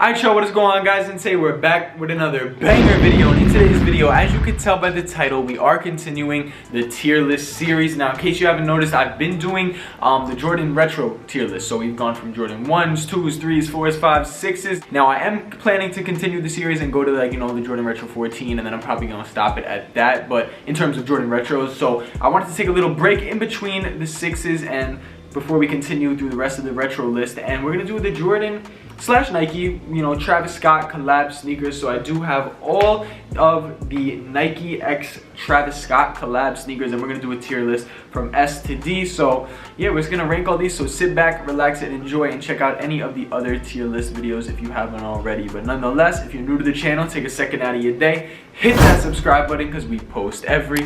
Alright y'all, what is going on guys, and today we're back with another banger video. And in today's video, as you can tell by the title, we are continuing the tier list series. Now in case you haven't noticed, I've been doing the Jordan retro tier list. So we've gone from Jordan 1s, 2s, 3s, 4s, 5s, 6s. Now I am planning to continue the series and go to like, you know, the Jordan Retro 14, and then I'm probably going to stop it at that. But in terms of Jordan retros, so I wanted to take a little break in between the 6s and before we continue through the rest of the retro list, and we're going to do the Jordan / Nike, you know, Travis Scott collab sneakers. So I do have all of the Nike x Travis Scott collab sneakers, and we're gonna do a tier list from S to D. So yeah, we're just gonna rank all these. So sit back, relax, and enjoy, and check out any of the other tier list videos if you haven't already. But nonetheless, if you're new to the channel, take a second out of your day, hit that subscribe button, because we post every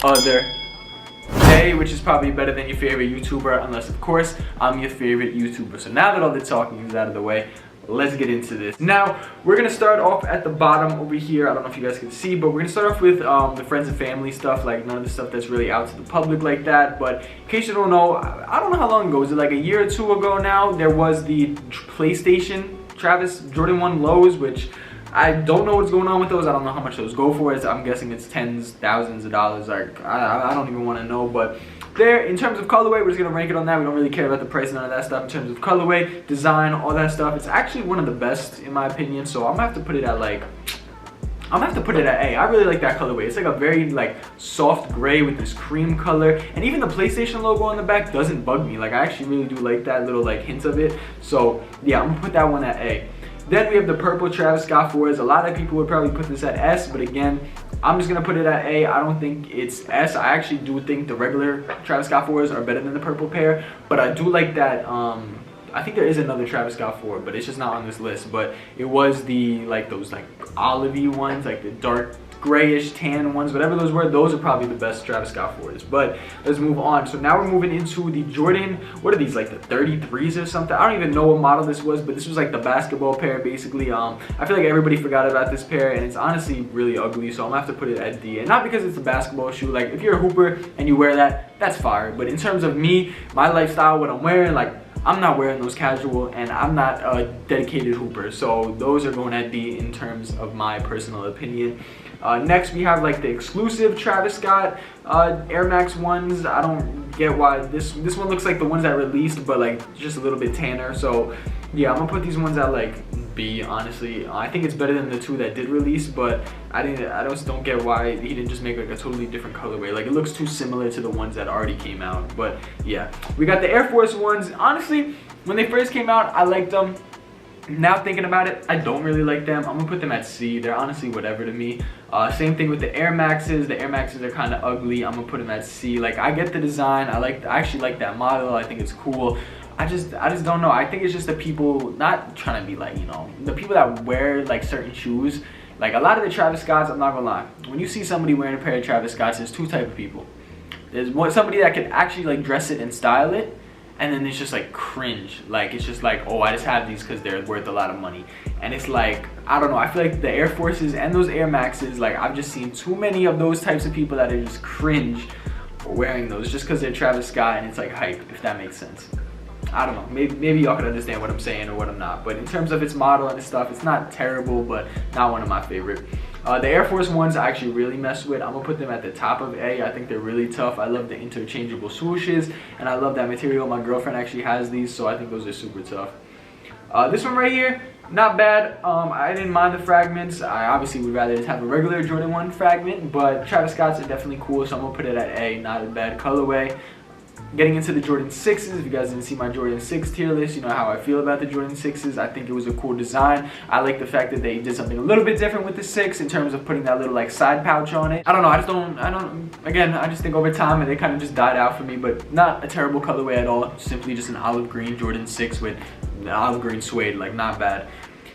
other day, which is probably better than your favorite YouTuber, unless of course I'm your favorite YouTuber. So now that all the talking is out of the way, let's get into this. Now we're gonna start off at the bottom over here. I don't know if you guys can see, but we're gonna start off with the friends and family stuff, like none of the stuff that's really out to the public like that. But in case you don't know, I don't know how long ago, was it like a year or two ago now, there was the PlayStation Travis Jordan 1 lows, which I don't know what's going on with those. I don't know how much those go for. I'm guessing it's tens, thousands of dollars. Like I don't even want to know. But there, in terms of colorway, we're just gonna rank it on that. We don't really care about the price, none of that stuff. In terms of colorway, design, all that stuff, it's actually one of the best in my opinion. So I'm gonna have to put it at like, I'm gonna have to put it at A. I really like that colorway. It's like a very like soft gray with this cream color, and even the PlayStation logo on the back doesn't bug me. Like I actually really do like that little like hint of it. So yeah, I'm gonna put that one at A. Then we have the purple Travis Scott 4s. A lot of people would probably put this at S, but again, I'm just gonna put it at A. I don't think it's S. I actually do think the regular Travis Scott 4s are better than the purple pair, but I do like that. I think there is another Travis Scott 4, but it's just not on this list. But it was the like those like olivey ones, like the dark grayish tan ones, whatever those were. Those are probably the best Travis Scott 4s. But let's move on. So now we're moving into the Jordan, what are these, like the 33s or something? I don't even know what model this was, but this was like the basketball pair basically. I feel like everybody forgot about this pair, and it's honestly really ugly, so I'm gonna have to put it at D. And not because it's a basketball shoe. Like if you're a hooper and you wear that, that's fire. But in terms of me, my lifestyle, what I'm wearing, like I'm not wearing those casual, and I'm not a dedicated hooper, so those are going at D in terms of my personal opinion. Next we have like the exclusive Travis Scott Air Max ones. I don't get why this one looks like the ones that released, but like just a little bit tanner. So yeah, I'm gonna put these ones at like B, honestly. I think it's better than the two that did release, but I just don't get why he didn't just make like a totally different colorway. Like it looks too similar to the ones that already came out. But yeah, we got the Air Force ones. Honestly, when they first came out, I liked them. Now thinking about it, I don't really like them. I'm gonna put them at C. They're honestly whatever to me. Same thing with the Air Maxes. The Air Maxes are kind of ugly. I'm gonna put them at C. Like I get the design. I actually like that model. I think it's cool. I just don't know. I think it's just the people, not trying to be like, you know, the people that wear like certain shoes. Like a lot of the Travis Scotts, I'm not gonna lie. When you see somebody wearing a pair of Travis Scotts, there's two types of people. There's somebody that can actually like dress it and style it, and then it's just like cringe. Like it's just like, oh, I just have these because they're worth a lot of money. And it's like, I don't know, I feel like the Air Forces and those Air Maxes, like I've just seen too many of those types of people that are just cringe for wearing those just because they're Travis Scott and it's like hype, if that makes sense. I don't know, maybe y'all can understand what I'm saying or what I'm not. But in terms of its model and stuff, it's not terrible, but not one of my favorite. The Air Force ones I actually really mess with. I'm gonna put them at the top of A. I think they're really tough. I love the interchangeable swooshes, and I love that material. My girlfriend actually has these, so I think those are super tough. This one right here, not bad. I didn't mind the fragments. I obviously would rather just have a regular Jordan 1 fragment, but Travis Scott's are definitely cool, so I'm gonna put it at A. Not a bad colorway. Getting into the Jordan 6s, if you guys didn't see my Jordan 6 tier list, you know how I feel about the Jordan 6s. I think it was a cool design. I like the fact that they did something a little bit different with the 6 in terms of putting that little like side pouch on it. I don't know, again, I just think over time they kind of just died out for me, but not a terrible colorway at all. Simply just an olive green Jordan 6 with olive green suede, like not bad.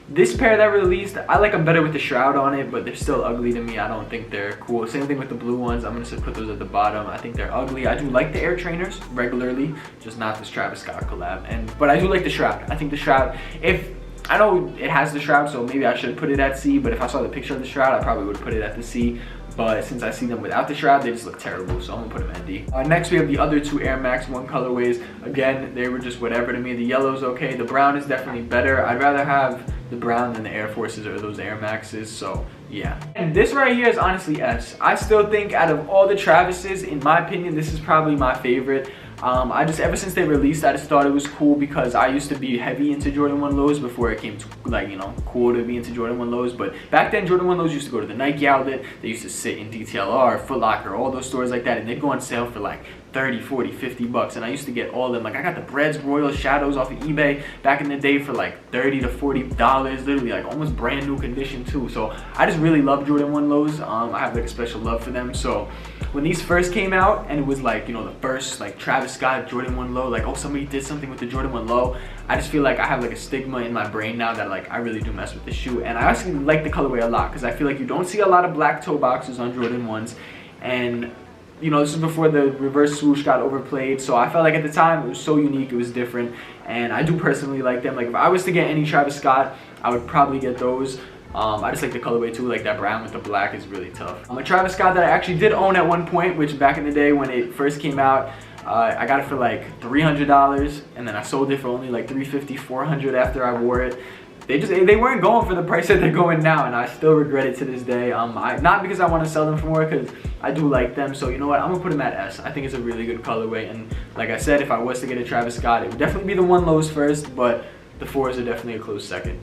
This pair that released, I like them better with the shroud on it, but they're still ugly to me. I don't think they're cool. Same thing with the blue ones. I'm gonna put those at the bottom. I think they're ugly. I do like the Air Trainers regularly, just not this Travis Scott collab. But I do like the shroud. I think the shroud, I know it has the shroud, so maybe I should put it at C, but if I saw the picture of the shroud, I probably would put it at the C. but since I see them without the shroud, they just look terrible, so I'm gonna put them at D. Next we have the other two Air Max 1 colorways. Again, they were just whatever to me. The yellow's okay, the brown is definitely better. I'd rather have the brown than the Air Forces or those Air Maxes, so yeah. And this right here is honestly S. I still think out of all the Travises, in my opinion, this is probably my favorite. I just, ever since they released, I just thought it was cool because I used to be heavy into Jordan 1 lows before it came to, like, you know, cool to be into Jordan 1 lows. But back then, Jordan 1 lows used to go to the Nike outlet. They used to sit in DTLR, Foot Locker, all those stores like that, and they'd go on sale for like 30, 40, 50 bucks. And I used to get all of them. Like, I got the Breads Royal Shadows off of eBay back in the day for like $30 to $40, literally like almost brand new condition too. So I just really love Jordan 1 lows. I have like a special love for them. So when these first came out and it was like, you know, the first like Travis Scott Jordan 1 low, like, oh, somebody did something with the Jordan 1 low, I just feel like I have like a stigma in my brain now that like I really do mess with the shoe. And I actually like the colorway a lot because I feel like you don't see a lot of black toe boxes on Jordan 1s. And you know, this is before the reverse swoosh got overplayed, so I felt like at the time it was so unique, it was different, and I do personally like them. Like, if I was to get any Travis Scott, I would probably get those. I just like the colorway too, like that brown with the black is really tough. A Travis Scott that I actually did own at one point, which back in the day when it first came out, I got it for like $300, and then I sold it for only like $350, $400 after I wore it. They weren't going for the price that they're going now, and I still regret it to this day. Not because I want to sell them for more, because I do like them. So you know what, I'm gonna put them at S. I think it's a really good colorway, and like I said, if I was to get a Travis Scott, it would definitely be the 1 lows first, but the 4s are definitely a close second.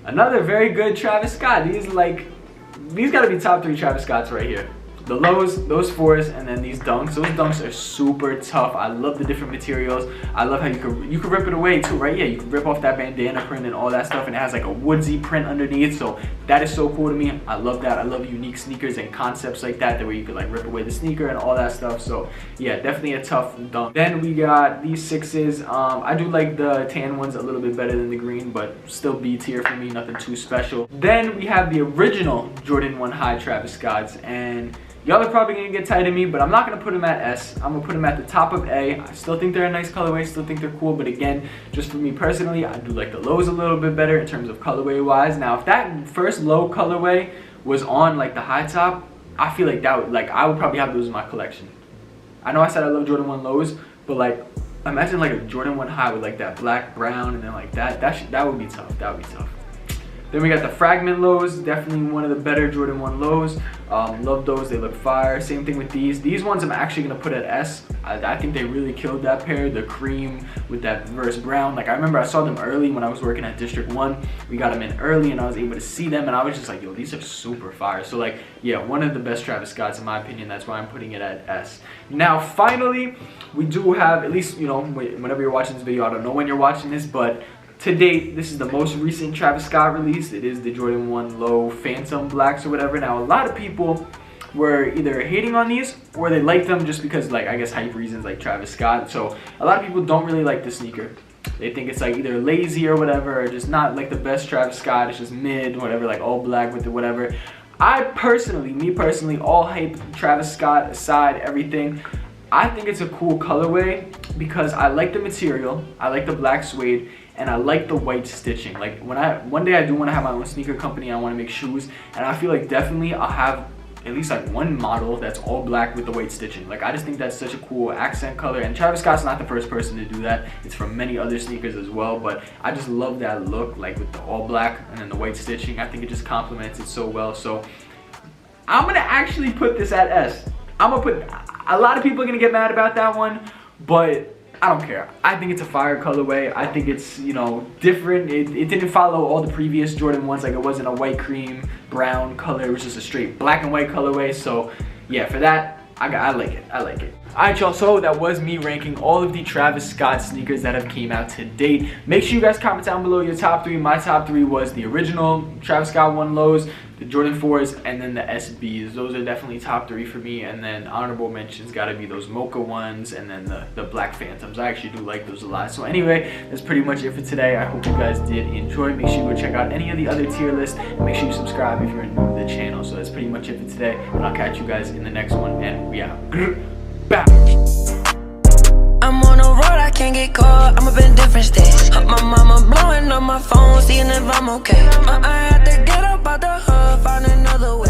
Another very good Travis Scott. These gotta be top 3 Travis Scotts right here. The lows, those 4s, and then these dunks. Those dunks are super tough. I love the different materials. I love how you could rip it away too, right? Yeah, you can rip off that bandana print and all that stuff, and it has like a woodsy print underneath. So that is so cool to me. I love that. I love unique sneakers and concepts like that, where you could like rip away the sneaker and all that stuff. So yeah, definitely a tough dunk. Then we got these 6s. I do like the tan ones a little bit better than the green, but still B tier for me, nothing too special. Then we have the original Jordan 1 high Travis Scotts, and y'all are probably gonna get tight of me, but I'm not gonna put them at S. I'm gonna put them at the top of A. I still think they're a nice colorway, still think they're cool, but again, just for me personally, I do like the lows a little bit better in terms of colorway wise. Now, if that first low colorway was on like the high top, I feel like that would, like, I would probably have those in my collection. I know I said I love Jordan 1 lows, but like, imagine like a Jordan 1 high with like that black, brown, and then like that would be tough. That would be tough. Then we got the Fragment lows, definitely one of the better Jordan 1 lows. Love those, they look fire. Same thing with these. These ones I'm actually gonna put at S. I think they really killed that pair, the cream with that reverse brown. Like, I remember I saw them early when I was working at District 1. We got them in early and I was able to see them, and I was just like, yo, these are super fire. So like, yeah, one of the best Travis Scotts in my opinion. That's why I'm putting it at S. Now, finally, we do have, at least, you know, whenever you're watching this video, I don't know when you're watching this, but to date, this is the most recent Travis Scott release. It is the Jordan 1 Low Phantom Blacks or whatever. Now, a lot of people were either hating on these or they liked them just because, like, I guess hype reasons, like Travis Scott. So a lot of people don't really like the sneaker. They think it's like either lazy or whatever, or just not like the best Travis Scott. It's just mid, whatever, like all black with it, whatever. Me personally, all hype Travis Scott aside, everything, I think it's a cool colorway because I like the material, I like the black suede, and I like the white stitching. Like, one day I do want to have my own sneaker company, I want to make shoes, and I feel like definitely I'll have at least like one model that's all black with the white stitching. Like, I just think that's such a cool accent color, and Travis Scott's not the first person to do that. It's from many other sneakers as well, but I just love that look, like with the all black and then the white stitching. I think it just complements it so well. So I'm gonna actually put this at S. I'm gonna put, a lot of people are gonna get mad about that one, but I don't care. I think it's a fire colorway. I think it's, you know, different. It didn't follow all the previous Jordan ones. Like, it wasn't a white cream brown color. It was just a straight black and white colorway. So yeah, for that, I like it. I like it. Alright, y'all, so that was me ranking all of the Travis Scott sneakers that have came out to date. Make sure you guys comment down below your top 3. My top 3 was the original Travis Scott 1 lows, the Jordan 4s, and then the SBs. Those are definitely top 3 for me. And then honorable mentions gotta be those mocha ones and then the black phantoms. I actually do like those a lot. So anyway, that's pretty much it for today. I hope you guys did enjoy. Make sure you go check out any of the other tier lists, and make sure you subscribe if you're new to the channel. So that's pretty much it for today, and I'll catch you guys in the next one, and we out. Bow. I'm on the road, I can't get caught. I'm up in different states. My mama blowing up my phone, seeing if I'm okay. I had to get up out the hood, find another way.